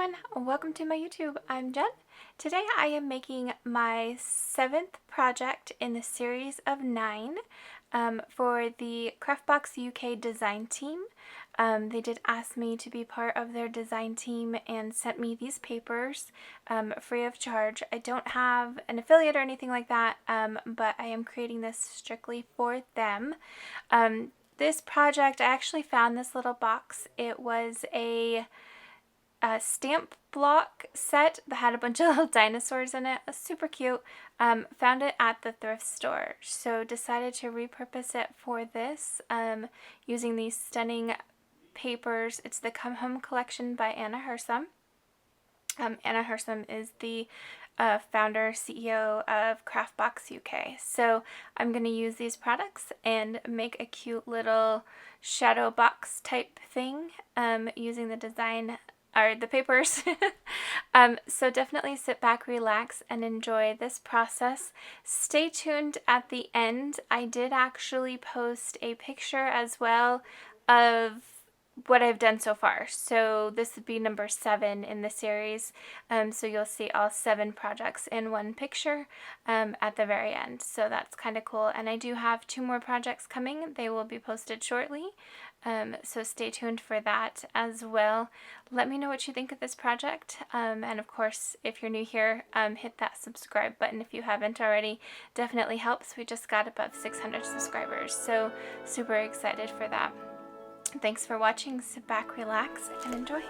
everyone, welcome to my YouTube. I'm Jen. Today I am making my 7th project in the series of 9 for the CraftBox UK design team. They did ask me to be part of their design team and sent me these papers free of charge. I don't have an affiliate or anything like that, but I am creating this strictly for them. This project, I actually found this little box. It was a stamp block set that had a bunch of little dinosaurs in it. It was super cute. Found it at the thrift store, so decided to repurpose it for this using these stunning papers. It's the Come Home collection by Hersom. Anna Hersom is the founder, CEO of CraftBox UK. So I'm going to use these products and make a cute little ShadowBox type thing using the design or the papers. So definitely sit back, relax, and enjoy this process. Stay tuned at the end. I did actually post a picture as well of what I've done so far. So this would be number 7 in the series. So you'll see all 7 projects in one picture at the very end. So that's kind of cool. And I do have 2 more projects coming. They will be posted shortly. So stay tuned for that as well. Let me know what you think of this project. And of course, if you're new here, hit that subscribe button if you haven't already. Definitely helps. We just got above 600 subscribers. So super excited for that. Thanks for watching. Sit back, relax, and enjoy.